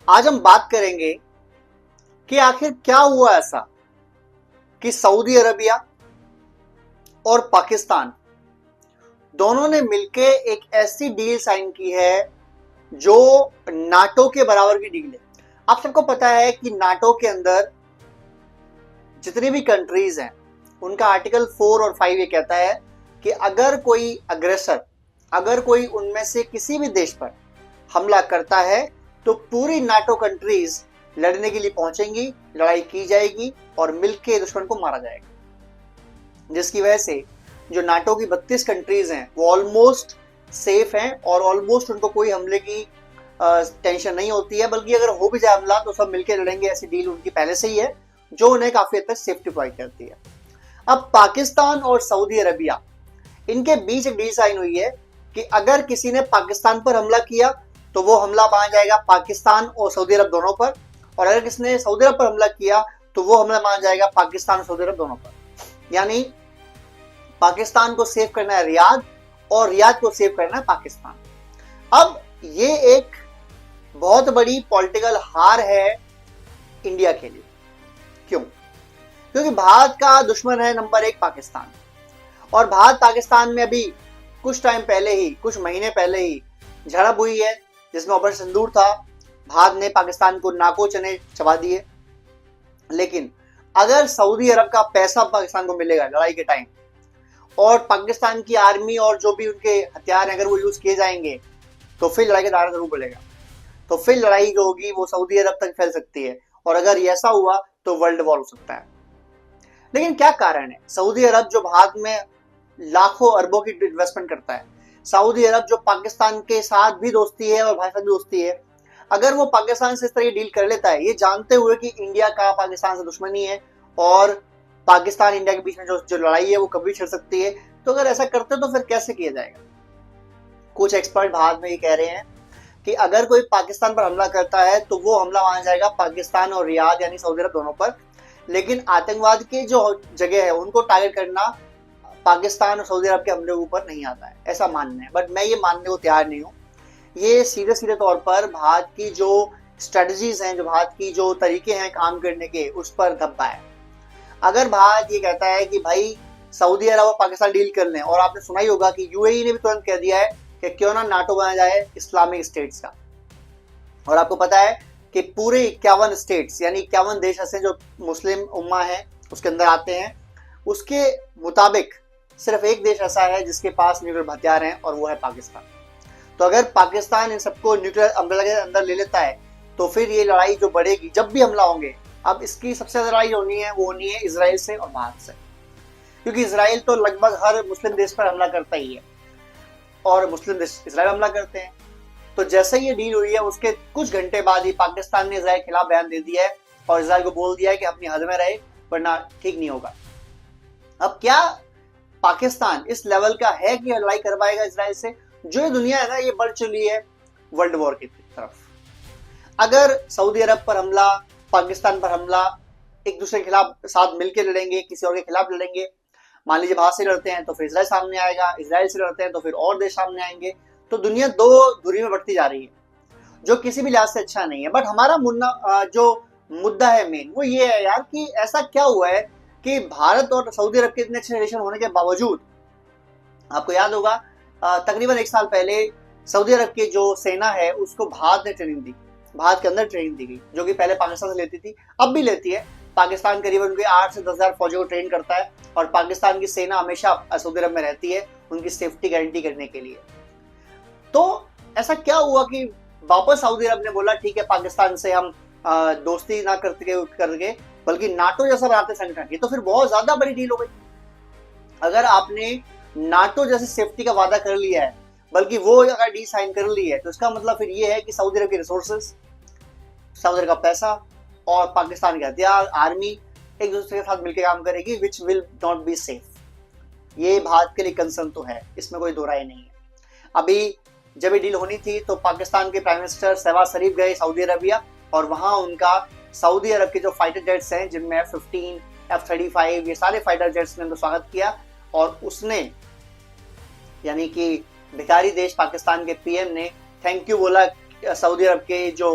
आज हम बात करेंगे कि आखिर क्या हुआ ऐसा कि सऊदी अरबिया और पाकिस्तान दोनों ने मिलके एक ऐसी डील साइन की है जो नाटो के बराबर की डील है। आप सबको पता है कि नाटो के अंदर जितनी भी कंट्रीज हैं उनका आर्टिकल 4 और 5 ये कहता है कि अगर कोई अग्रेसर, अगर कोई उनमें से किसी भी देश पर हमला करता है तो पूरी नाटो कंट्रीज लड़ने के लिए पहुंचेंगी, लड़ाई की जाएगी और मिलकर दुश्मन को मारा जाएगा। जिसकी वजह से जो नाटो की 32 कंट्रीज हैं वो ऑलमोस्ट सेफ हैं और ऑलमोस्ट उनको कोई हमले की टेंशन नहीं होती है, बल्कि अगर हो भी जाए हमला तो सब मिलकर लड़ेंगे, ऐसी डील उनकी पहले से ही है जो उन्हें काफी हद तक सेफ्टी प्रोवाइड करती है। अब पाकिस्तान और सऊदी अरबिया, इनके बीच एक डील साइन हुई है कि अगर किसी ने पाकिस्तान पर हमला किया तो वो हमला माना जाएगा पाकिस्तान और सऊदी अरब दोनों पर, और अगर किसी ने सऊदी अरब पर हमला किया तो वो हमला माना जाएगा पाकिस्तान और सऊदी अरब दोनों पर। यानी पाकिस्तान को सेव करना है रियाद और रियाद को सेव करना है पाकिस्तान। अब ये एक बहुत बड़ी पॉलिटिकल हार है इंडिया के लिए। क्यों? क्योंकि भारत का दुश्मन है नंबर 1 पाकिस्तान, और भारत पाकिस्तान में अभी कुछ टाइम पहले ही, कुछ महीने पहले ही झड़प हुई है जिसमें ऑपरेशन सिंदूर था। भारत ने पाकिस्तान को नाको चने चबा दिए। लेकिन अगर सऊदी अरब का पैसा पाकिस्तान को मिलेगा लड़ाई के टाइम और पाकिस्तान की आर्मी और जो भी उनके हथियार हैं अगर वो यूज किए जाएंगे तो फिर लड़ाई का दायरा जरूर बढ़ेगा। तो फिर लड़ाई जो होगी वो सऊदी अरब तक फैल सकती है, और अगर ऐसा हुआ तो वर्ल्ड वॉर हो सकता है। लेकिन क्या कारण है? सऊदी अरब जो भारत में लाखों अरबों की इन्वेस्टमेंट करता है, सऊदी अरब जो पाकिस्तान के साथ भी दोस्ती है और भारत से भी दोस्ती है, अगर वो पाकिस्तान से इस तरह डील कर लेता है ये जानते हुए कि इंडिया का पाकिस्तान से दुश्मनी है और पाकिस्तान इंडिया के बीच में जो लड़ाई है वो कभी छिड़ सकती है, तो अगर ऐसा करते तो फिर कैसे किया जाएगा? कुछ एक्सपर्ट भारत में ये कह रहे हैं कि अगर कोई पाकिस्तान पर हमला करता है तो वो हमला माना जाएगा पाकिस्तान और रियाद यानी सऊदी अरब दोनों पर, लेकिन आतंकवाद की जो जगह है उनको टारगेट करना पाकिस्तान और सऊदी अरब के हमले ऊपर नहीं आता है, ऐसा मानना है। बट मैं ये मानने को तैयार नहीं हूँ। ये सीधे सीधे तौर पर भारत की जो स्ट्रेटजीज हैं, जो भारत की जो तरीके हैं काम करने के, उस पर धब्बा है। अगर भारत ये कहता है कि भाई सऊदी अरब और पाकिस्तान डील कर लें, और आपने सुना ही होगा कि यूएई ने भी तुरंत कह दिया है कि क्यों ना नाटो बनाया जाए इस्लामिक स्टेट्स का, और आपको पता है कि पूरे 51 स्टेट्स यानी 51 देश ऐसे जो मुस्लिम उम्मा है उसके अंदर आते हैं, उसके मुताबिक सिर्फ एक देश ऐसा है जिसके पास न्यूक्लियर हथियार हैं और वो है पाकिस्तान। तो अगर पाकिस्तान इन सबको न्यूक्लियर अम्ब्रेला के अंदर ले लेता है तो फिर ये लड़ाई जो बढ़ेगी, जब भी हमला होंगे, अब इसकी सबसे ज्यादा लड़ाई होनी है वो होनी है इसराइल से और भारत से, क्योंकि इसराइल तो लगभग हर मुस्लिम देश पर हमला करता ही है और मुस्लिम देश इसराइल हमला करते हैं। तो जैसे ये डील हुई है उसके कुछ घंटे बाद ही पाकिस्तान ने इसराइल के खिलाफ बयान दे दिया है और इसराइल को बोल दिया है कि अपनी हद में रहे वरना ठीक नहीं होगा। अब क्या पाकिस्तान इस लेवल का है कि लड़ाई करवाएगा इसराइल से? जो ये दुनिया है ना ये बढ़ चली है वर्ल्ड वॉर की तरफ। अगर सऊदी अरब पर हमला, पाकिस्तान पर हमला, एक दूसरे के खिलाफ साथ मिलकर लड़ेंगे, किसी और के खिलाफ लड़ेंगे, मान लीजिए भारत से लड़ते हैं तो फिर इसराइल सामने आएगा, इसराइल से लड़ते हैं तो फिर और देश सामने आएंगे, तो दुनिया दो धुरी में बढ़ती जा रही है जो किसी भी लिहाज से अच्छा नहीं है। बट हमारा जो मुद्दा है मेन वो ये है यार कि ऐसा क्या हुआ है कि भारत और सऊदी अरब के इतने अच्छे रिलेशन होने के बावजूद, आपको याद होगा तकरीबन 1 साल पहले सऊदी अरब की जो सेना है उसको भारत ने ट्रेनिंग दी, भारत के अंदर ट्रेनिंग दी गई, जो कि पहले पाकिस्तान से लेती थी, अब भी लेती है। पाकिस्तान करीबन उनके 8 से 10,000 फौजियों को ट्रेन करता है और पाकिस्तान की सेना हमेशा सऊदी अरब में रहती है उनकी सेफ्टी गारंटी करने के लिए। तो ऐसा क्या हुआ कि वापस सऊदी अरब ने बोला ठीक है पाकिस्तान से हम दोस्ती ना करके बल्कि नाटो जैसा बनाते संगठन की, तो फिर बहुत ज्यादा बड़ी डील हो गई। अगर आपने नाटो जैसे सेफ्टी का वादा कर लिया है, बल्कि वो अगर डील साइन कर ली है, तो इसका मतलब फिर ये है कि सऊदी अरब के रिसोर्सेज, सऊदी अरब का पैसा और पाकिस्तान के हथियार, आर्मी एक दूसरे के साथ मिलकर काम करेगी, which will not be safe. ये भारत के लिए कंसर्न तो है, इसमें कोई दो राय नहीं है। अभी जब ये डील होनी थी तो पाकिस्तान के प्राइम मिनिस्टर शहबाज शरीफ गए सऊदी अरबिया, और वहां उनका सऊदी अरब के जो फाइटर जेट्स हैं जिनमें F-15, F-35 ये सारे फाइटर जेट्स ने उनका स्वागत किया, और उसने यानी कि भिखारी देश पाकिस्तान के पीएम ने थैंक यू बोला सऊदी अरब के जो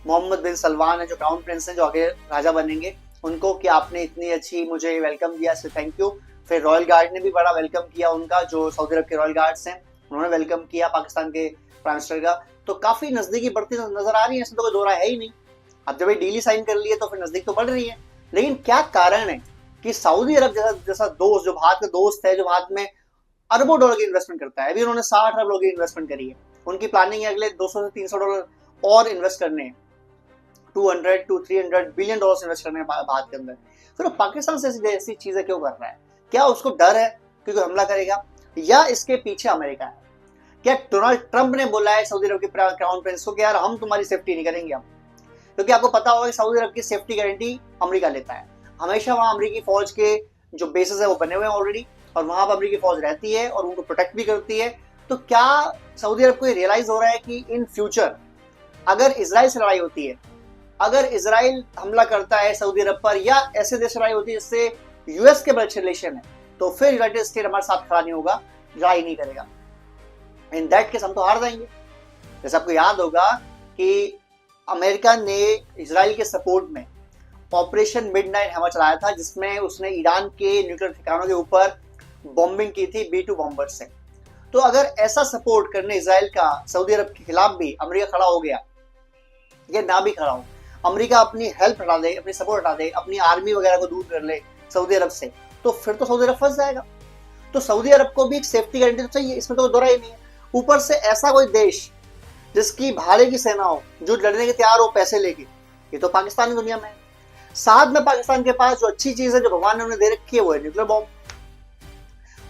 मोहम्मद बिन सलमान है जो क्राउन प्रिंस हैं, जो आगे राजा बनेंगे, उनको कि आपने इतनी अच्छी मुझे वेलकम दिया, सो थैंक यू। फिर रॉयल गार्ड ने भी बड़ा वेलकम किया उनका, जो सऊदी अरब के रॉयल गार्ड्स हैं उन्होंने वेलकम किया पाकिस्तान के प्राइम मिनिस्टर का। तो काफी नजदीकी बढ़ती नजर आ रही है, इसमें तो कोई दो राय है ही नहीं। अब जब ये डील साइन कर लिए तो फिर नजदीक तो बढ़ रही है। लेकिन क्या कारण है कि सऊदी अरब जैसा दोस्त, जो भारत का दोस्त है, जो भारत में अरबों डॉलर की इन्वेस्टमेंट करता है, अभी उन्होंने 60 अरब डॉलर की इन्वेस्टमेंट करी है, उनकी प्लानिंग है अगले 200 से 300 डॉलर और इन्वेस्ट करने हैं, 200 to 300 बिलियन डॉलर इन्वेस्ट करने हैं भारत के अंदर। फिर पाकिस्तान से ऐसी चीजें क्यों कर रहा है? क्या उसको डर है कि कोई हमला करेगा, या इसके पीछे अमेरिका है? क्या डोनाल्ड ट्रंप ने बोला है सऊदी अरब के क्राउन प्रिंस को कि यार हम तुम्हारी सेफ्टी नहीं करेंगे हम? क्योंकि आपको पता होगा कि सऊदी अरब की सेफ्टी गारंटी अमेरिका लेता है। हमेशा वहां अमेरिकी फौज के जो बेसेस है वो बने हुए हैं ऑलरेडी, और वहां पर अमेरिकी फौज रहती है और उनको प्रोटेक्ट भी करती है। तो क्या सऊदी अरब को रियलाइज हो रहा है कि इन फ्यूचर अगर इजराइल से लड़ाई होती है, अगर इजराइल हमला करता है सऊदी अरब पर, या ऐसे देश लड़ाई होती है जिससे यूएस के ब्लड रिलेशन है, तो फिर यूनाइटेड स्टेट हमारे साथ खड़ा नहीं होगा, लड़ाई नहीं करेगा। इन दैट केस हम तो हार जाएंगे। जैसे आपको याद होगा कि अमेरिका ने इजराइल के सपोर्ट में ऑपरेशन मिडनाइट हैमर चलाया था, जिसमें उसने ईरान के न्यूक्लियर ठिकानों के ऊपर बॉम्बिंग की थी B-2 बॉम्बर से। तो अगर ऐसा सपोर्ट करने इजराइल का सऊदी अरब के खिलाफ भी अमेरिका खड़ा हो गया, या ना भी खड़ा हो, अमेरिका अपनी हेल्प हटा दे, अपनी सपोर्ट हटा दे, अपनी आर्मी वगैरह को दूर कर ले सऊदी अरब से, तो फिर तो सऊदी अरब फंस जाएगा। तो सऊदी अरब को भी एक सेफ्टी गारंटी तो चाहिए, इसमें तो दोहरा ही नहीं है। ऊपर से ऐसा कोई देश जिसकी भाड़े की सेना हो, जो लड़ने के तैयार हो पैसे लेके, ये तो पाकिस्तान की दुनिया में है। साथ में पाकिस्तान के पास जो अच्छी चीज है, जो भगवान ने उन्हें दे रखी है, वो है न्यूक्लियर बॉम्ब।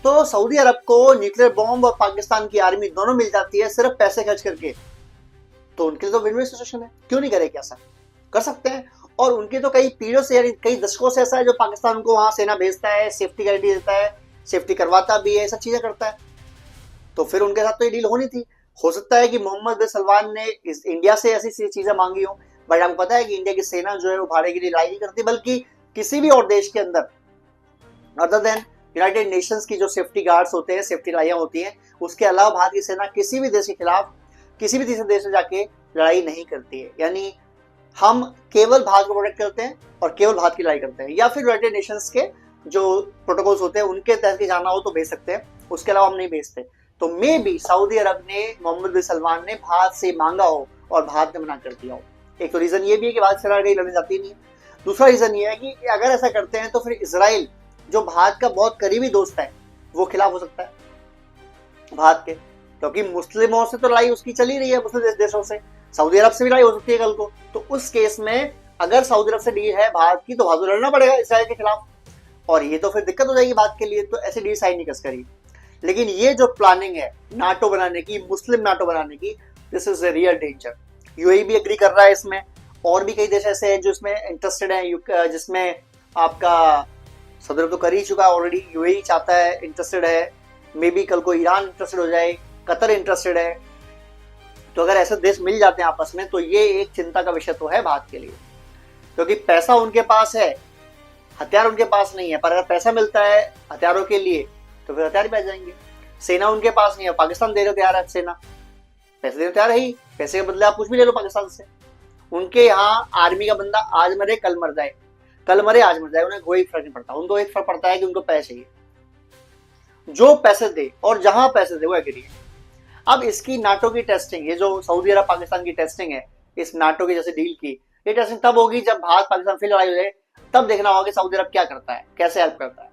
तो सऊदी अरब को न्यूक्लियर बॉम्ब और पाकिस्तान की आर्मी दोनों मिल जाती है सिर्फ पैसे खर्च करके, तो उनके लिए तो विन विन सिचुएशन है। क्यों नहीं करेंगे? ऐसा कर सकते हैं। और उनके तो कई पीढ़ियों से, यानी कई दशकों से ऐसा है, जो पाकिस्तान को वहां सेना भेजता है, सेफ्टी गारंटी देता है, सेफ्टी करवाता भी है, सब चीजें करता है। तो फिर उनके साथ तो ये डील होनी थी। हो सकता है कि मोहम्मद बिन सलमान ने इंडिया से ऐसी चीजें मांगी हो, बट आपको पता है कि इंडिया की सेना जो है वो भाड़े के लिए लड़ाई नहीं करती, बल्कि किसी भी और देश के अंदर अदर देन यूनाइटेड नेशंस की जो सेफ्टी गार्ड्स होते हैं, सेफ्टी लड़ाइयां होती हैं, उसके अलावा भारत की सेना किसी भी देश के खिलाफ किसी भी तीसरे देश में जाके लड़ाई नहीं करती है। यानी हम केवल भारत को प्रोटेक्ट करते हैं और केवल भारत की लड़ाई करते हैं, या फिर यूनाइटेड नेशंस के जो प्रोटोकॉल्स होते हैं उनके तहत के जाना हो तो भेज सकते हैं, उसके अलावा हम नहीं भेजते। तो मे भी सऊदी अरब ने, मोहम्मद बिन सलमान ने भारत से मांगा हो और भारत ने मना कर दिया हो। एक तो रीजन ये भी है कि भारत से लड़ाई लड़ने जाती नहीं है। दूसरा रीजन ये है कि अगर ऐसा करते हैं तो फिर इजराइल, जो भारत का बहुत करीबी दोस्त है, वो खिलाफ हो सकता है भारत के, क्योंकि मुस्लिमों से तो लड़ाई उसकी चली रही है, मुस्लिम देशों से, सऊदी अरब से भी लड़ाई हो सकती है कल को। तो उस केस में अगर सऊदी अरब से डील है भारत की, तो भारत को लड़ना पड़ेगा इजराइल के खिलाफ, और ये तो फिर दिक्कत हो जाएगी भारत के लिए। तो ऐसी डील साइन नहीं कर करी। लेकिन ये जो प्लानिंग है नाटो बनाने की, मुस्लिम नाटो बनाने की, this is a real danger. UAE भी एग्री कर रहा है इसमें, और भी कई देश ऐसे हैं जो इसमें इंटरेस्टेड है, जिसमें आपका सऊदी अरब तो कर ही चुका है ऑलरेडी, यूएई चाहता है, इंटरेस्टेड है, मे बी कल को ईरान इंटरेस्टेड हो जाए, कतर इंटरेस्टेड है। तो अगर ऐसे देश मिल जाते हैं आपस में, तो ये एक चिंता का विषय तो है भारत के लिए, क्योंकि पैसा उनके पास है, हथियार उनके पास नहीं है। पर अगर पैसा मिलता है हथियारों के लिए, तो फिर हथियार भी आ जाएंगे। सेना उनके पास नहीं है, पाकिस्तान देने तैयार है सेना, पैसे देने तैयार है ही, पैसे के बदले आप कुछ भी ले लो पाकिस्तान से। उनके यहाँ आर्मी का बंदा आज मरे कल मर जाए, कल मरे आज मर जाए, उन्हें कोई फर्क नहीं पड़ता। उनको एक फर्क पड़ता है कि उनको पैसे चाहिए, जो पैसे दे और जहां पैसे दे वो एग्री है। अब इसकी नाटो की टेस्टिंग, ये जो सऊदी अरब पाकिस्तान की टेस्टिंग है, इस नाटो की जैसे डील की, ये टेस्टिंग तब होगी जब भारत पाकिस्तान फिर लड़ाई हो जाए, तब देखना होगा कि सऊदी अरब क्या करता है, कैसे हेल्प करता है।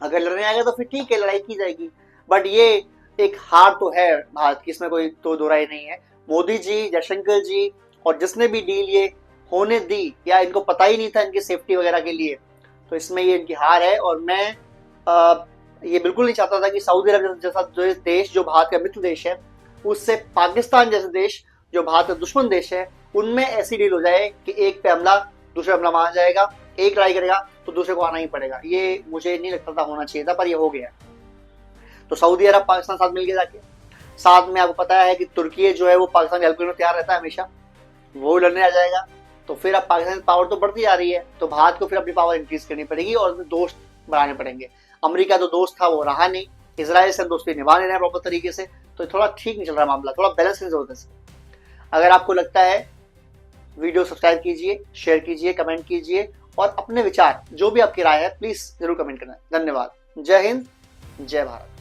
अगर लड़ने आएगा तो फिर ठीक है, लड़ाई की जाएगी, बट ये एक हार तो है भारत की, इसमें कोई तो दो राय नहीं है। मोदी जी, जयशंकर जी और जिसने भी डील ये होने दी, या इनको पता ही नहीं था इनकी सेफ्टी वगैरह के लिए, तो इसमें ये इनकी हार है। और मैं ये बिल्कुल नहीं चाहता था कि सऊदी अरब जैसा जो देश, जो भारत का मित्र देश है, उससे पाकिस्तान जैसे देश जो भारत का दुश्मन देश है, उनमें ऐसी डील हो जाए कि एक पे हमला, दूसरा हमला मान जाएगा, एक लड़ाई करेगा तो दूसरे को आना ही पड़ेगा। ये मुझे नहीं लगता था होना चाहिए था, पर ये हो गया। तो सऊदी अरब पाकिस्तान साथ मिल के जाके, साथ में आपको पता है कि तुर्की जो है वो पाकिस्तान की हेल्प करने में तैयार रहता है हमेशा, वो लड़ने आ जाएगा। तो फिर अब पाकिस्तान की पावर तो बढ़ती जा रही है, तो भारत को फिर अपनी पावर इंक्रीज करनी पड़ेगी और दोस्त बढ़ाने पड़ेंगे। अमेरिका जो दोस्त था वो रहा नहीं, इसराइल से दोस्ती निभा नहीं रहे प्रॉपर तरीके से, तो थोड़ा ठीक नहीं चल रहा मामला, थोड़ा बैलेंस की जरूरत है। अगर आपको लगता है वीडियो सब्सक्राइब कीजिए, शेयर कीजिए, कमेंट कीजिए और अपने विचार जो भी आपकी राय है प्लीज जरूर कमेंट करना। धन्यवाद। जय हिंद, जय भारत।